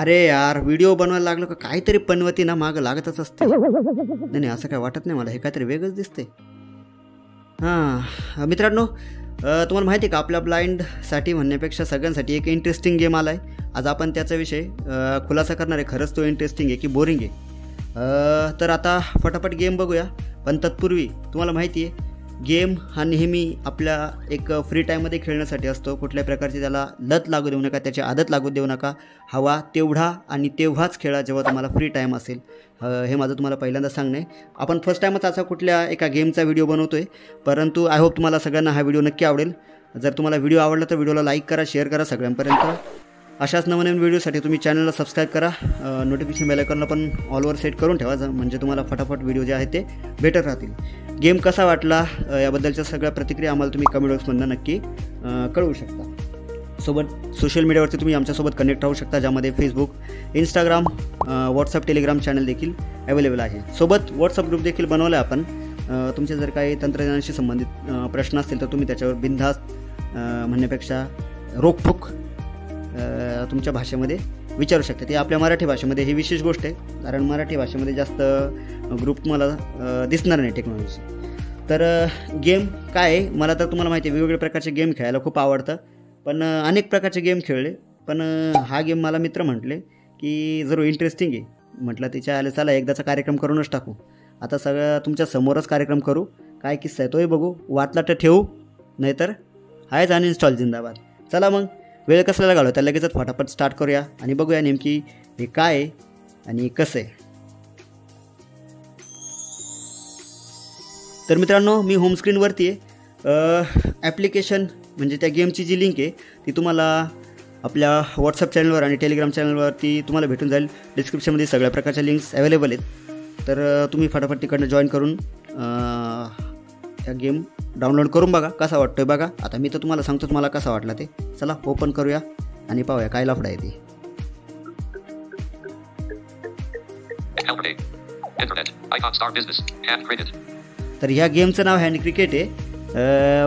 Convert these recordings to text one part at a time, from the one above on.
अरे यार, व्हिडिओ बनवायला लागलो का काहीतरी पनवती ना मागं लागतच असते. नाही असं काय वाटत नाही मला, हे काहीतरी वेगळंच दिसते. हां मित्रांनो, तुम्हाला माहिती आहे का, आपल्या ब्लाइंडसाठी म्हणण्यापेक्षा सगळ्यांसाठी एक इंटरेस्टिंग गेम आला आहे. आज आपण त्याचा विषय खुलासा करणार आहे. खरंच तो इंटरेस्टिंग आहे की बोरिंग आहे. तर आता फटाफट गेम बघूया. पण तत्पूर्वी तुम्हाला माहिती आहे, गेम हा नेहमी आपल्या एक फ्री टाईममध्ये खेळण्यासाठी असतो. कुठल्याही प्रकारची त्याला लत लागू देऊ नका, त्याची आदत लागू देऊ नका. हवा तेवढा आणि तेव्हाच खेळा जेव्हा तुम्हाला फ्री टाईम असेल. हे माझं तुम्हाला पहिल्यांदा सांगणं आहे. आपण फर्स्ट टाईमच असा कुठल्या एका गेमचा व्हिडिओ बनवतो आहे, परंतु आय होप तुम्हाला सगळ्यांना हा व्हिडिओ नक्की आवडेल. जर तुम्हाला व्हिडिओ आवडला तर व्हिडिओला लाईक करा, शेअर करा सगळ्यांपर्यंत. अशाच नवनवीन व्हिडिओसाठी तुम्ही चॅनलला सबस्क्राईब करा. नोटिफिकेशन बेल आयकॉनला पण ऑलवर सेट करून ठेवा, म्हणजे तुम्हाला फटाफट व्हिडिओ जे आहेत ते भेटत राहतील. गेम कसा वाटला याबद्दलच्या सगळ्या प्रतिक्रिया आम्हाला तुम्ही कमेंट बॉक्समधून नक्की कळवू शकता. सोबत सोशल मीडियावरती तुम्ही आमच्यासोबत कनेक्ट राहू शकता, ज्यामध्ये Facebook, Instagram, WhatsApp, Telegram channel देखील अवेलेबल आहे. सोबत व्हॉट्सअप ग्रुप देखील बनवला आहे आपण. तुमचे जर काही तंत्रज्ञानाशी संबंधित प्रश्न असतील तर तुम्ही त्याच्यावर बिनधास्त म्हणण्यापेक्षा रोखोक तुमच्या भाषेमध्ये विचारू शकता. ते आपल्या मराठी भाषेमध्ये ही विशेष गोष्ट आहे, कारण मराठी भाषेमध्ये जास्त ग्रुप मला दिसणार नाही टेक्नॉलॉजी. तर गेम काय आहे, मला तर तुम्हाला माहिती आहे वेगवेगळ्या प्रकारचे गेम खेळायला खूप आवडतं. पण अनेक प्रकारचे गेम खेळले, पण हा गेम मला मित्र म्हटले की जरूर इंटरेस्टिंग आहे. म्हटलं तिच्या आले चला एकदाचा कार्यक्रम करूनच टाकू. आता सगळं तुमच्या समोरच कार्यक्रम करू. काय किस्सा आहे तोही बघू. वाटला तर ठेवू, नाहीतर आहेच अनइन्स्टॉल जिंदाबाद. चला मग वेळ कसला घालवता, लगेचच फटाफट स्टार्ट करूया आणि बघूया नेमकी हे काय आहे आणि कसं आहे. तर मित्रांनो, मी होम स्क्रीनवरती आहे. ॲप्लिकेशन म्हणजे त्या गेमची जी लिंक आहे ती तुम्हाला आपल्या व्हॉट्सअप चॅनलवर आणि टेलिग्राम चॅनलवरती तुम्हाला भेटून जाईल. डिस्क्रिप्शनमध्ये सगळ्या प्रकारच्या लिंक्स अवेलेबल आहेत. तर तुम्ही फटाफट तिकडनं जॉईन करून त्या गेम डाउनलोड करून बघा, कसा वाटतोय बघा. आता मी तर तुम्हाला सांगतोच मला कसा वाटला ते. चला ओपन करूया आणि पाहूया काय लफडा आहे ते. तर ह्या गेमचं नाव हँड क्रिकेट आहे.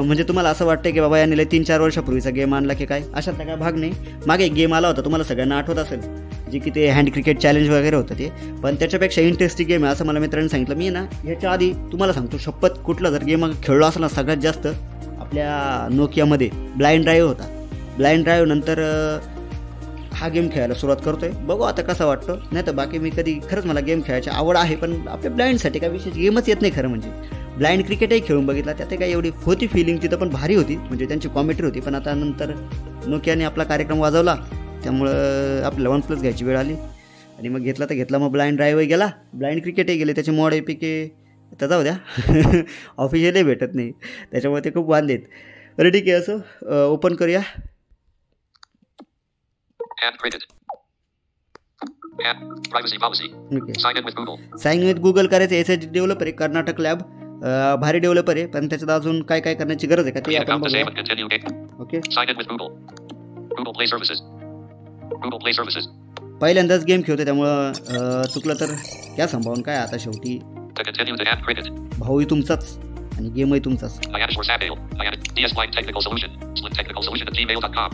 म्हणजे तुम्हाला असं वाटतं की बाबा याने 3-4 वर्षापूर्वीचा गेम आणला की काय, अशातला काय भाग नाही. मागे एक गेम आला होता, तुम्हाला सगळ्यांना आठवत असेल, जे की ते हँड क्रिकेट चॅलेंज वगैरे होतं ते. पण त्याच्यापेक्षा इंटरेस्टिंग गेम आहे असं मला मित्रांनी सांगितलं. मी ना ह्याच्या आधी तुम्हाला सांगतो शपथ, कुठला जर गेम खेळलो असला सगळ्यात जास्त आपल्या नोकियामध्ये ब्लाइंड ड्राईव्ह होता. ब्लाइंड ड्राईव्ह नंतर हा गेम खेळायला सुरुवात करतोय. बघू आता कसा वाटतो. नाही तर बाकी मी कधी खरंच मला गेम खेळायची आवड आहे, पण आपल्या ब्लाइंडसाठी काय विशेष गेमच येत नाही खरं म्हणजे. ब्लाइंड क्रिकेटही खेळून बघितला, त्यात काय एवढी होती फिलिंग तिथं, पण भारी होती म्हणजे त्यांची कॉमेंट्री होती. पण आता नंतर नोकियाने आपला कार्यक्रम वाजवला, त्यामुळं आपल्याला OnePlus घ्यायची वेळ आली आणि मग घेतला तर घेतला. मग ब्लाइंड ड्राईव्हही गेला, ब्लाइंड क्रिकेटही गेले. त्याचे मॉड एपिके तर जाऊ द्या ऑफिशियलही भेटत नाही, त्याच्यामुळे ते खूप वाढलेत. तर ठीक आहे, असं ओपन करूया. साइन विथ गुगल करायचं. एसएच डेव्हलपर आहे, कर्नाटक लॅब. भारी डेव्हलपर आहे, पण त्याच्यात अजून काय काय करण्याची गरज आहे का ते आपण बघूया. ओके, पहिल्यांदाच गेम खेळतो त्यामुळं चुकलं तर क्या संभावून काय. आता शेवटी भाऊही तुमचाच आणि गेमही तुमचाच.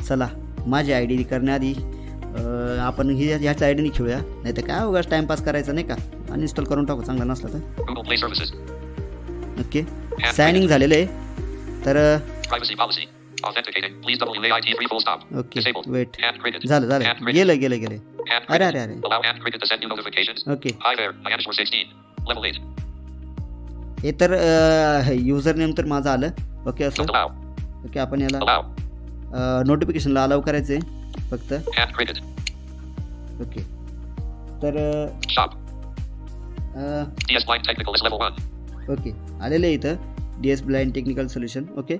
चला माझी आय डी करण्याआधी आपण ह्याच्या आय डीने खेळूया, नाही तर काय उगाच टाइमपास करायचा नाही का. अनइन्स्टॉल करून टाकू चांगला नसला तर. ओके, सायनिंग झालेलं आहे. तर ओके वेट, झालं गेलं. अरे ओके, हे तर युजर नेम तर माझं आलं. ओके, असं ओके. आपण याला नोटिफिकेशनला अलाव करायचं आहे फक्त. ओके, तर ओके आलेलं आहे इथं DS blind technical solution. Okay,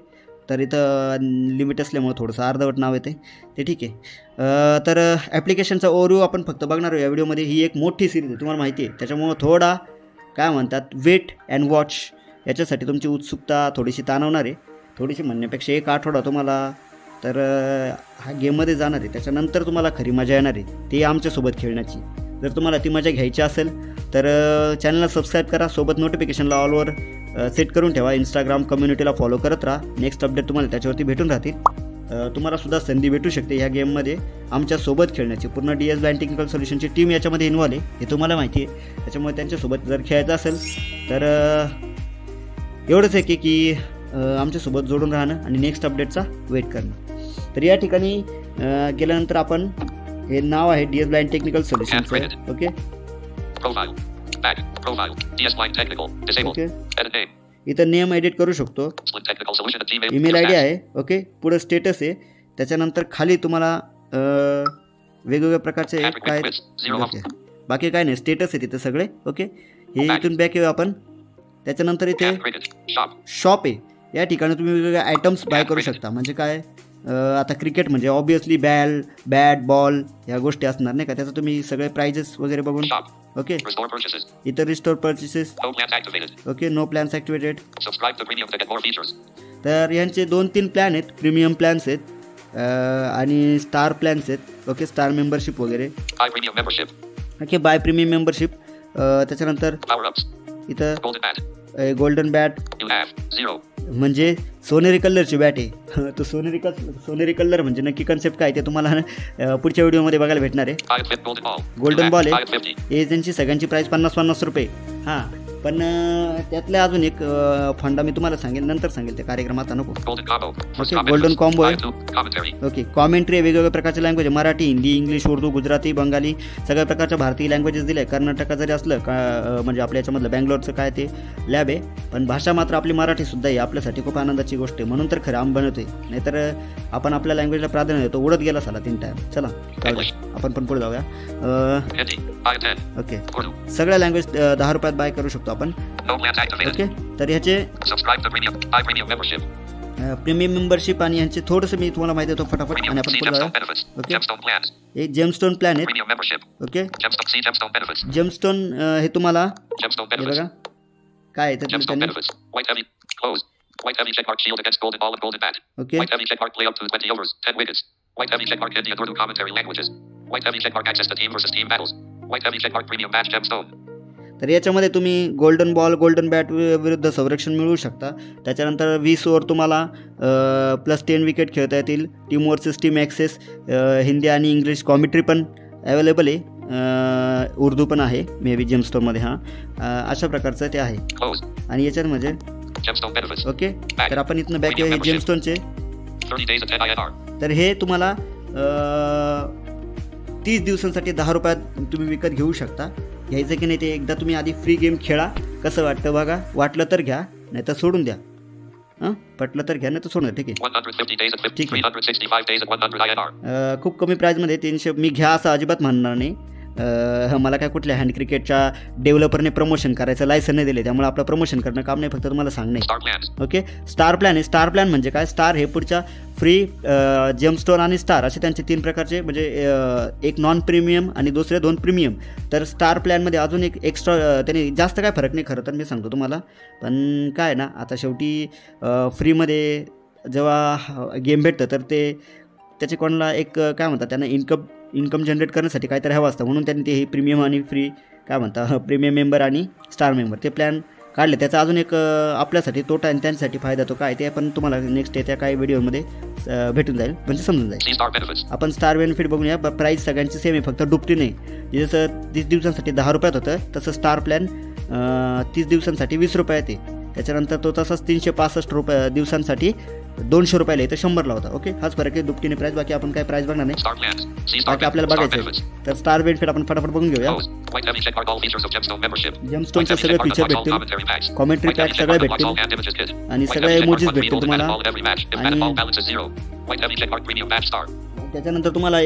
तर इथं लिमिट असल्यामुळे थोडंसं अर्धवट नाव येते, ते ठीक आहे. तर ॲप्लिकेशनचा ओव्हरव्ह्यू आपण फक्त बघणार आहोत या व्हिडिओमध्ये. ही एक मोठी सिरीज आहे तुम्हाला माहिती आहे, त्याच्यामुळं थोडा काय म्हणतात वेट अँड वॉच, याच्यासाठी तुमची उत्सुकता थोडीशी ताणवणार आहे. थोडीशी म्हणण्यापेक्षा 1 आठवडा तुम्हाला तर हा गेममध्ये जाणार आहे. त्याच्यानंतर तुम्हाला खरी मजा येणार आहे ते आमच्यासोबत खेळण्याची. जर तुम्हाला ती मजा घ्यायची असेल तर चॅनलला सबस्क्राईब करा, सोबत नोटिफिकेशनला ऑलवर सेट करून ठेवा. इंस्टाग्राम कम्युनिटीला फॉलो करत राहा, नेक्स्ट अपडेट तुम्हाला त्याच्यावरती भेटून राहतील. तुम्हाला सुद्धा संधी भेटू शकते ह्या गेममध्ये आमच्यासोबत खेळण्याची. पूर्ण DS ब्लाइंड टेक्निकल सोल्युशनची टीम याच्यामध्ये इन्व्हॉल्व आहे हे तुम्हाला माहिती आहे. त्याच्यामुळे त्यांच्यासोबत जर खेळायचं असेल तर एवढंच आहे की आमच्यासोबत जोडून राहणं आणि नेक्स्ट अपडेटचा वेट करणं. तर या ठिकाणी गेल्यानंतर आपण हे नाव आहे DS ब्लाइंड टेक्निकल सोल्युशनचं. ओके ओके इथं नेम एडिट करू शकतो. ईमेल ID आहे. ओके पुढे स्टेटस आहे. त्याच्यानंतर खाली तुम्हाला वेगवेगळ्या प्रकारचे काय बाकी काय नाही स्टेटस आहे तिथे सगळे. ओके हे इथून बॅक येऊ आपण. त्याच्यानंतर इथे शॉप आहे. या ठिकाणी तुम्ही वेगवेगळे आयटम्स बाय करू शकता. म्हणजे काय आता क्रिकेट म्हणजे ऑब्विसली बॅट बॉल ह्या गोष्टी असणार नाही का. त्याचं तुम्ही सगळे प्राइजेस वगैरे बघून. ओके इतर restore purchases. Okay no plans activated. तर यांचे 2-3 प्लॅन आहेत. प्रीमियम प्लॅन्स आहेत आणि स्टार प्लॅन्स आहेत. ओके स्टार मेंबरशिप वगैरे. Okay buy premium membership. त्याच्यानंतर इथं गोल्डन बॅट म्हणजे सोनेरी कलरची बॅट आहे. तो सोनेरी कलर म्हणजे नक्की कन्सेप्ट काय ते तुम्हाला पुढच्या व्हिडिओमध्ये बघायला भेटणार आहे. गोल्डन बॉल आहे. हे त्यांची सगळ्यांची प्राईस 50-50 रुपये. हां पण त्यातल्या अजून एक फंडा मी तुम्हाला सांगेल नंतर सांगेल त्या कार्यक्रमात नको. ओके गोल्डन कॉम्बो आहे. ओके कॉमेंट्री आहे. वेगवेगळ्या प्रकारचे लँग्वेज आहे. मराठी हिंदी इंग्लिश उर्दू गुजराती बंगाली सगळ्या प्रकारच्या भारतीय लँग्वेजेस दिले. कर्नाटका जरी असलं का म्हणजे आपल्या याच्यामधलं बँगलोरचं काय ते लॅब आहे पण भाषा मात्र आपली मराठीसुद्धा आहे. आपल्यासाठी खूप आनंदाची गोष्ट आहे. म्हणून तर खरं आम बनवतोय. नाहीतर आपण आपल्या लँग्वेजला प्राधान्य देतो. उडत गेला साला 3 टाइम. चला आपण पण पुढे जाऊया. ओके सगळ्या लँग्वेज 10 रुपयात बाय करू शकतो आपण. ओके तर ह्याचे प्रीमियम मेंबरशिप आणि ह्यांचे थोडंसं मी तुम्हाला माहिती देतो फटाफट आणि आपण पुढे जाऊया. ओके एक जेमस्टोन प्लॅन आहे. ओके जेमस्टोन हे तुम्हाला हे बघा काय आहे ओके तर याच्यामध्ये तुम्ही गोल्डन बॉल गोल्डन बॅट विरुद्ध संरक्षण मिळवू शकता. त्याच्यानंतर 20 ओव्हर तुम्हाला +10 विकेट खेळता येतील. Team versus team access Hindi आणि इंग्लिश कॉमेंट्री पण अवेलेबल आहे. उर्दू पण आहे मे बी जेमस्टोनमध्ये. हां अशा प्रकारचं ते आहे. आणि याच्यात म्हणजे ओके तर आपण इथनं बॅक हे जेमस्टोनचे तर हे तुम्हाला 30 दिवसांसाठी 10 रुपयात तुम्ही विकत घेऊ शकता. घ्यायचं की नाही ते एकदा तुम्ही आधी फ्री गेम खेळा. कसं वाटतं बघा. वाटलं तर घ्या नाही तर सोडून द्या. पटलं तर घ्या नाही तर सोडून द्या. ठीक आहे ठीक आहे. खूप कमी प्राईजमध्ये 300 मी घ्या असं अजिबात म्हणणार नाही. मला काय कुठल्या हँड क्रिकेटच्या डेव्हलपरने प्रमोशन करायचं लायसन नाही दिले त्यामुळे आपलं प्रमोशन करणं काम नाही फक्त तुम्हाला सांगणे. ओके स्टार प्लॅन आहे. स्टार प्लॅन म्हणजे काय स्टार हे पुढच्या फ्री जेमस्टोन आणि स्टार असे त्यांचे 3 प्रकारचे म्हणजे एक नॉन प्रीमियम आणि दुसरे 2 प्रीमियम. तर स्टार प्लॅनमध्ये अजून एक एक्स्ट्रा त्याने जास्त काय फरक नाही खरं तर मी सांगतो तुम्हाला. पण काय ना आता शेवटी फ्रीमध्ये जेव्हा गेम भेटतं तर ते त्याचे कोणाला एक काय म्हणतात त्यांना इन्कम जनरेट करण्यासाठी काहीतरी हवं असतं म्हणून त्यांनी ते हे प्रीमियम आणि फ्री काय म्हणता प्रीमियम मेंबर आणि स्टार मेंबर ते प्लॅन काढले. त्याचा अजून एक आपल्यासाठी तोटा आणि त्यांच्यासाठी फायदा तो काय ते आपण तुम्हाला नेक्स्ट येत्या काही व्हिडिओमध्ये भेटून जाईल म्हणजे समजून जाईल. आपण स्टार बेनिफिट बघूया. प्राईस सगळ्यांची सेम आहे फक्त दुपटी नाही. जसं 30 दिवसांसाठी 10 रुपयात होतं तसं स्टार प्लॅन 30 दिवसांसाठी 20 रुपयात आहे. त्याच्यानंतर तो तसाच 365 दिवसांसाठी 200 रुपयाला येतं 100ला होता. ओके हाच फरक आहे दुपटीने प्राईस. बाकी आपण काय प्राईस बघणार नाही. बाकी आपल्याला बघायचं आहे तर स्टार बेनिफिट आपण फटाफट बघून घेऊया. जेमस्टोनचे सगळे फीचर भेटतील. कॉमेंट्री पॅक सगळे भेटतील आणि सगळे इमोजीज भेटतील तुम्हाला. आणि त्याच्यानंतर तुम्हाला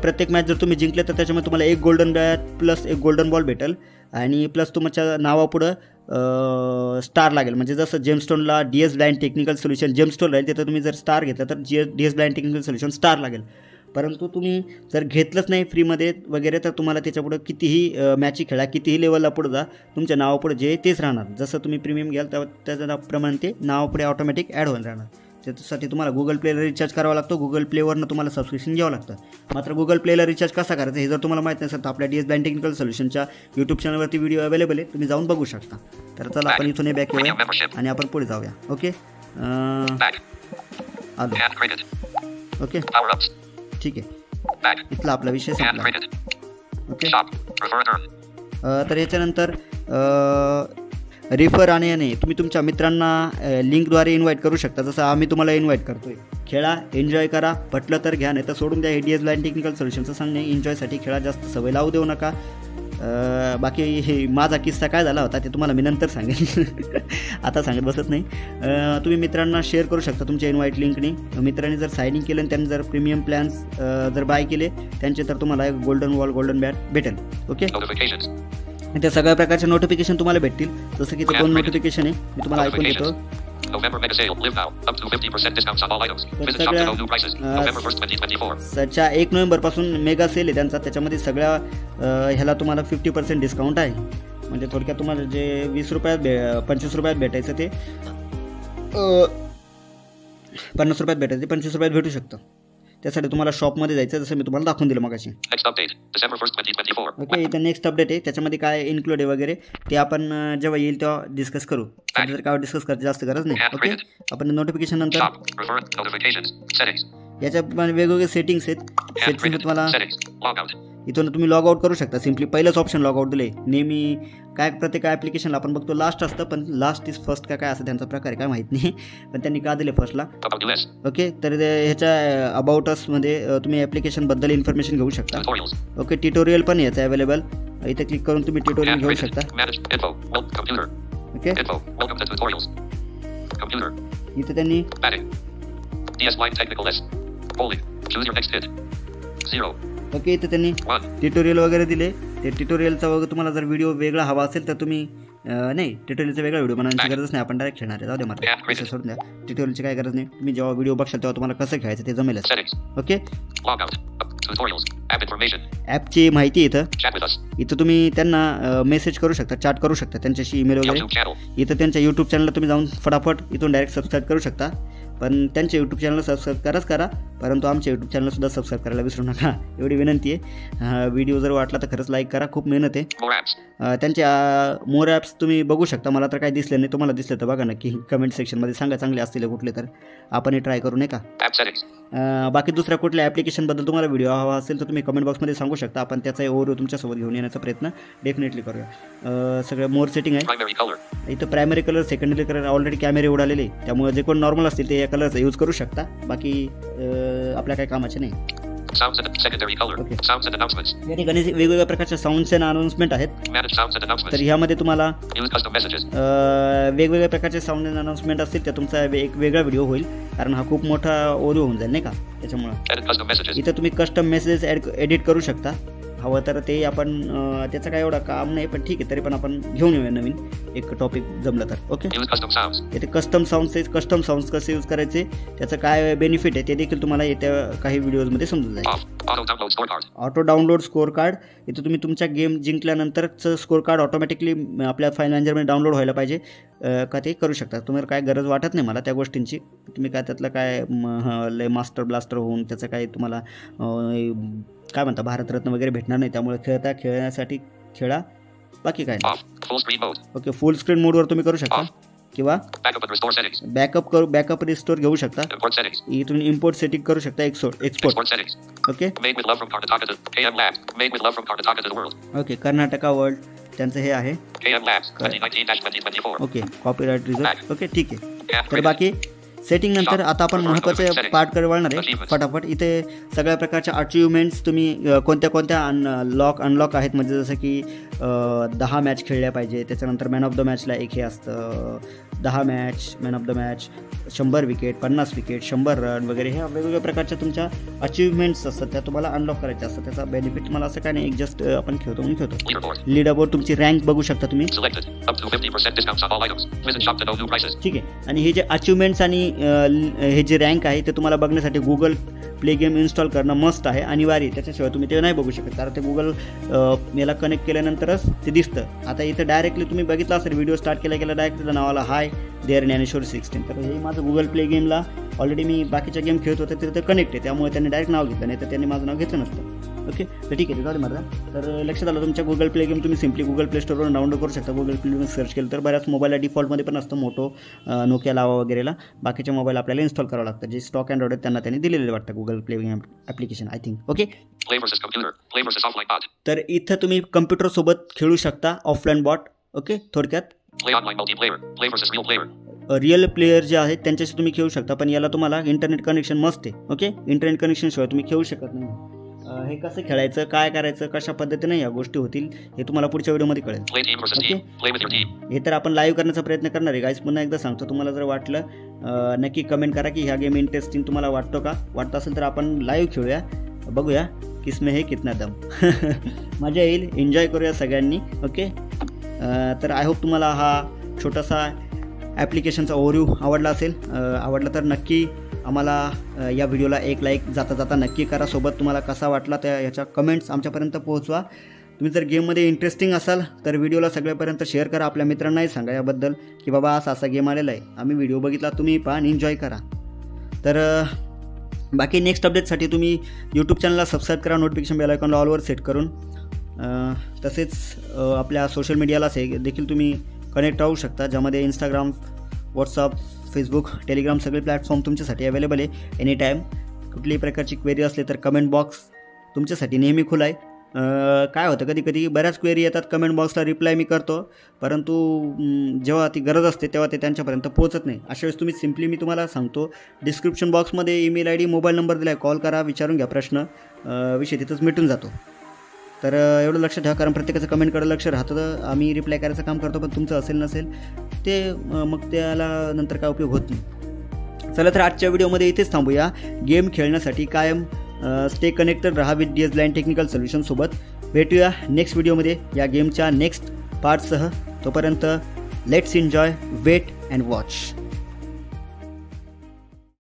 प्रत्येक मॅच जर तुम्ही जिंकले तर त्याच्यामध्ये तुम्हाला एक गोल्डन बॅट प्लस एक गोल्डन बॉल भेटेल आणि प्लस तुमच्या नावापुढं स्टार लागेल. म्हणजे जसं जेमस्टोनला DS blind technical solution gemstone राहील तिथं तुम्ही जर स्टार घेतलं तर DS blind technical solution star लागेल. परंतु तुम्ही जर घेतलंच नाही फ्रीमध्ये वगैरे तर तुम्हाला त्याच्यापुढं कितीही मॅची खेळा कितीही लेवलला पुढं जा तुमच्या नावापुढे जे तेच राहणार. जसं तुम्ही प्रीमियम घ्याल तर त्याच्याप्रमाणे ते नावापुढे ऑटोमॅटिक ॲड होऊन राहणार. त्याच्यासाठी तुम्हाला गुगल प्लेला रिचार्ज करावा लागतो. गुगल प्लेवरनं तुम्हाला सबस्क्रिप्शन घ्यावं लागतं. मात्र गुगल प्लेला रिचार्ज कसा करायचं हे जर तुम्हाला माहीत नसेल तर आपल्या DS ब्लाइंड टेक्निकल सोल्युशनच्या यूट्यूब चॅनलवरती व्हिडिओ अवेलेबल आहे तुम्ही जाऊन बघू शकता. तर चला आपण इथून बॅक येऊया आणि आपण पुढे जाऊया. ओके आलो ओके ठीक आहे, इथला आपला विषय संपला. ओके तर याच्यानंतर रिफर आणि याने तुम्ही तुमच्या मित्रांना लिंकद्वारे इन्व्हाइट करू शकता. जसं आम्ही तुम्हाला इन्व्हाइट करतोय. खेळा, एन्जॉय करा, पटलं तर घ्या, नाही तर सोडून द्या. ADS ब्लाइंड टेक्निकल सोल्युशनचं सांगणे एन्जॉयसाठी खेळा, जास्त सवय लावू देऊ नका. बाकी हे माझा किस्सा काय झाला होता ते तुम्हाला मी नंतर सांगेन. आता सांगत बसत नाही. तुम्ही मित्रांना शेअर करू शकता तुमच्या इन्व्हाइट लिंकनी. मित्रांनी जर साइन इन केलं आणि त्यांनी जर प्रीमियम प्लॅन्स जर बाय केले त्यांचे, तर तुम्हाला एक गोल्डन वॉल, गोल्डन बॅट भेटेल. ओके, त्या सगळ्या प्रकारचे नोटिफिकेशन तुम्हाला भेटतील. जसं की ते 2 नोटिफिकेशन आहे, मी तुम्हाला ऐकून देतो. सध्या 1 नोव्हेंबरपासून मेगा सेल आहे त्यांचा. त्याच्यामध्ये सगळ्या ह्याला तुम्हाला 50% डिस्काउंट आहे. म्हणजे थोडक्यात तुम्हाला जे 20 रुपयात 25 रुपयात भेटायचं ते 50 रुपयात भेटायचं ते 25 रुपयात भेटू शकतं. त्यासाठी तुम्हाला शॉपमध्ये जायचं, जसं मी तुम्हाला दाखवून दिलं मगाशी. ओके, इथं नेक्स्ट अपडेट आहे. त्याच्यामध्ये काय इन्क्लूड आहे वगैरे ते आपण जेव्हा येईल तेव्हा डिस्कस करू. जर काय डिस्कस करायची जास्त गरज नाही. ओके, आपण नोटिफिकेशन नंतर याच्या वेगवेगळे सेटिंग्स आहेत. सेटिंग्स तुम्हाला इथून तुम्ही लॉग आउट करू शकता. सिम्पली पहिलंच ऑप्शन लॉग आउट दिले. नेहमी काय प्रत्येक ॲप्लिकेशनला आपण बघतो लास्ट असतं, पण लास्ट इज फर्स्ट काय असं त्यांचा प्रकार आहे काय माहीत नाही, पण त्यांनी का दिले फर्स्टला. ओके, तर ह्याच्या अबाउट असमध्ये तुम्ही ॲप्लिकेशनबद्दल इन्फॉर्मेशन घेऊ शकता. ओके, ट्युटोरियल पण याचं अवेलेबल. इथे क्लिक करून तुम्ही ट्युटोरियल घेऊ शकता. ओके, इथे त्यांनी ओके इथे त्यांनी ट्युटोरियल वगैरे दिले. ते ट्युटोरियलचा वगैरे तुम्हाला जर व्हिडिओ वेगळा हवा असेल तर तुम्ही नाही, ट्युटोरियलचा वेगळा व्हिडिओ बनवण्याची गरजच नाही. आपण डायरेक्ट खेळणार आहे. जाऊ दे, मला सोडून द्या. ट्युटोरियलची काय गरज नाही. तुम्ही जेव्हा व्हिडिओ बघशाल तेव्हा तुम्हाला कसं खेळायचं ते जमेलच. ओके, ॲपची माहिती इथं तुम्ही त्यांना मेसेज करू शकता, चॅट करू शकता त्यांच्याशी, ईमेल वगैरे. इथं त्यांच्या यूट्यूब चॅनलला तुम्ही जाऊन फटाफट इथून डायरेक्ट सबस्क्राईब करू शकता. पण त्यांच्या यूट्यूब चॅनलला सबस्क्राईब करा, परंतु आमच्या यूट्यूब चॅनलसुद्धा सबस्क्राईब करायला विसरू नका, एवढी विनंती आहे. व्हिडिओ जर वाटला तर खरंच लाईक करा, खूप मेहनत आहे. त्यांच्या मोर ॲप्स तुम्ही बघू शकता. मला तर काही दिसले नाही, तुम्हाला दिसलं तर बघा नक्की कमेंट सेक्शनमध्ये सांगा चांगले असतील कुठले, तर आपणही ट्राय करू नये का. बाकी दुसऱ्या कुठल्या ॲप्लिकेशनबद्दल तुम्हाला व्हिडिओ हवा असेल तर तुम्ही कमेंट बॉक्समध्ये सांगू शकता. आपण त्याचा ओव्हरव्ह्यू तुमच्यासोबत घेऊन येण्याचा प्रयत्न डेफिनेटली करूया. सगळं मोर सेटिंग आहे. इथं primary colour, secondary colour already कॅमेरे उडालेले, त्यामुळे जे कोण नॉर्मल असतील ते या कलरचा यूज करू शकता. बाकी आपल्या काही कामाचे नाही. या ठिकाणी वेगवेगळ्या प्रकारच्या साऊंड्स अँड अनाउन्समेंट आहेत. तर ह्यामध्ये तुम्हाला वेगवेगळ्या प्रकारचे साऊंड अँड अनाउन्समेंट असतील, त्या तुमचा एक वेगळा व्हिडिओ होईल, कारण हा खूप मोठा ओव्हरव्ह्यू होऊन जाईल नाही का. त्याच्यामुळं इथं तुम्ही कस्टम मेसेज एडिट करू शकता हवं तर. ते आपण त्याचं काय एवढं काम नाही, पण ठीक आहे, तरी पण आपण घेऊन येऊया नवीन एक टॉपिक जमलं तर. ओके, इथे कस्टम साऊंड्स कसे यूज करायचे, त्याचं काय बेनिफिट आहे ते देखील तुम्हाला येत्या काही व्हिडिओजमध्ये समजून जाईल. Auto download score card. इथे तुम्ही तुमच्या गेम जिंकल्यानंतरचं स्कोअर कार्ड ऑटोमॅटिकली आपल्या फाईल मॅनेजरमध्ये डाउनलोड व्हायला पाहिजे का ते करू शकता. तुम्हाला काय गरज वाटत नाही मला त्या गोष्टींची. तुम्ही काय त्यातलं काय लय मास्टर ब्लास्टर होऊन त्याचं काय तुम्हाला काय म्हणता भारतरत्न वगैरे भेटणार नाही. त्यामुळे खेळण्यासाठी खेळा, बाकी काय नाही. ओके, फुल स्क्रीन मोडवर तुम्ही करू शकता किंवा बॅकअप रिस्टोर घेऊ शकता. इथून इम्पोर्ट सेटिंग करू शकता, export. Okay okay, Karnataka world त्यांचं हे आहे. Okay, copyright result. ओके ठीक आहे. तर बाकी सेटिंग नंतर आता आपण महत्त्वाचे पार्ट वळणार आहे फटाफट. इथे सगळ्या प्रकारच्या अचिव्हमेंट्स तुम्ही कोणत्या अनलॉक आहेत. म्हणजे जसं की 10 मॅच खेळल्या पाहिजे. त्याच्यानंतर मॅन ऑफ द मॅचला एक हे असतं, 10 match, man of the match, 100 wicket, 50 wicket, 100 run वगैरे. ह्या वेगवेगळ्या प्रकारच्या तुमच्या अचिव्हमेंट्स असतात, त्या तुम्हाला अनलॉक करायच्या असतात. त्याचा बेनिफिट मला असं काय नाही, एक जस्ट आपण खेळतो म्हणून खेळतो. लीडरबोर्ड तुमची रँक बघू शकता तुम्ही. ठीक आहे. आणि हे जे अचिव्हमेंट्स आणि हे जे रँक आहे ते तुम्हाला बघण्यासाठी गुगल प्ले गेम इन्स्टॉल करणं मस्ट आहे, अनिवार्य. त्याच्याशिवाय तुम्ही ते नाही बघू शकत, कारण ते गुगल याला कनेक्ट केल्यानंतरच ते दिसतं. आता इथं डायरेक्टली तुम्ही बघितलं असेल, व्हिडिओ स्टार्ट केला डायरेक्ट त्याचं नावाला हाय देअर ज्ञानेश्वर 16. तर हे माझं गुगल प्ले गेमला ऑलरेडी मी बाकीच्या गेम खेळत होते तिथे कनेक्ट आहे, त्यामुळे त्यांनी डायरेक्ट नाव घेतलं, नाही तर त्यांनी माझं नाव घेतलं नसतं. ओके. तर ठीक आहे, ते जाऊ दे मला. तर लक्षात आलं तुमच्या गुगल प्ले गेम तुम्ही सिम्पली गुगल प्ले स्टोरवरून डाउनलोड करू शकता. गुगल प्लेवरून सर्च केलं तर बऱ्याच मोबाईलला डिफॉल्टमध्ये पण असतं, मोटो, नोकिया, लावा वगैरेला. बाकीच्या मोबाईल आपल्याला इन्स्टॉल करावं लागतं. जे स्टॉक अँड्रॉइड आहेत त्यांना त्यांनी दिलेले वाटतं Google play game application, I think. Okay. तर इथं तुम्ही कम्प्युटरसोबत खेळू शकता, ऑफलाईन बॉट. ओके. थोडक्यात रिअल प्लेयर जे आहेत त्यांच्याशी तुम्ही खेळू शकता, पण याला तुम्हाला इंटरनेट कनेक्शन मस्ट आहे. ओके. इंटरनेट कनेक्शनशिवाय तुम्ही खेळू शकत नाही. हे कसं खेळायचं, काय करायचं, कशा पद्धतीने या गोष्टी होतील हे तुम्हाला पुढच्या व्हिडिओमध्ये कळेल. ओके. हे तर आपण लाईव्ह करण्याचा प्रयत्न करणार आहे गाईज. पुन्हा एकदा सांगतो, तुम्हाला जर वाटलं नक्की कमेंट करा की ह्या गेम इंटरेस्टिंग तुम्हाला वाटतो का. वाटतं असेल तर आपण लाईव्ह खेळूया, बघूया किसमें है कितना दम. मजा येईल, एन्जॉय करूया सगळ्यांनी. ओके. तर आय होप तुम्हाला हा छोटासा ॲप्लिकेशनचा ओव्हरव्ह्यू आवडला असेल. आवडला तर नक्की आम्हाला या व्हिडिओला एक लाईक जाता जाता नक्की करा. सोबत तुम्हाला कसा वाटला त्या याच्या कमेंट्स आमच्यापर्यंत पोहोचवा. तुम्ही जर गेममध्ये इंटरेस्टिंग असाल तर व्हिडिओला सगळ्यापर्यंत शेअर करा. आपल्या मित्रांनाही सांगा याबद्दल की बाबा असा गेम आलेला आहे, आम्ही व्हिडिओ बघितला, तुम्ही पहा आणि एन्जॉय करा. तर बाकी नेक्स्ट अपडेटसाठी तुम्ही यूट्यूब चॅनलला सबस्क्राईब करा, नोटिफिकेशन बेल आयकॉनला ऑलवर सेट करून. तसेच आपल्या सोशल मीडियाला देखील तुम्ही कनेक्ट राहू शकता, ज्यामध्ये इंस्टाग्राम, व्हॉट्सअप, फेसबुक, टेलिग्राम सगळे प्लॅटफॉर्म तुमच्यासाठी अवेलेबल आहे. एनी टाईम कुठलीही प्रकारची क्वेरी असले तर कमेंट बॉक्स तुमच्यासाठी नेहमी खुला आहे. काय होतं कधी कधी बऱ्याच क्वेरी येतात, कमेंट बॉक्सला रिप्लाय मी करतो, परंतु जेव्हा ती गरज असते तेव्हा ते त्यांच्यापर्यंत पोहोचत नाही. अशा वेळेस तुम्ही सिम्पली मी तुम्हाला सांगतो, डिस्क्रिप्शन बॉक्समध्ये ईमेल ID, मोबाईल नंबर दिला आहे, कॉल करा, विचारून घ्या प्रश्न, विषय तिथंच मिटून जातो. तर एवढं लक्ष ठेवा, कारण प्रत्येकाचं कमेंटकडे लक्ष राहतं. आम्ही रिप्लाय करायचं काम करतो, पण तुमचं असेल नसेल ते मग त्याला नंतर काय उपयोग होत नाही. चला तर आजच्या व्हिडिओमध्ये इथेच थांबूया. गेम खेळण्यासाठी कायम स्टे कनेक्टेड राहा विथ DS9 टेक्निकल सोल्युशनसोबत. भेटूया नेक्स्ट व्हिडिओमध्ये या गेमच्या नेक्स्ट पार्टसह. तोपर्यंत let's enjoy, wait and watch.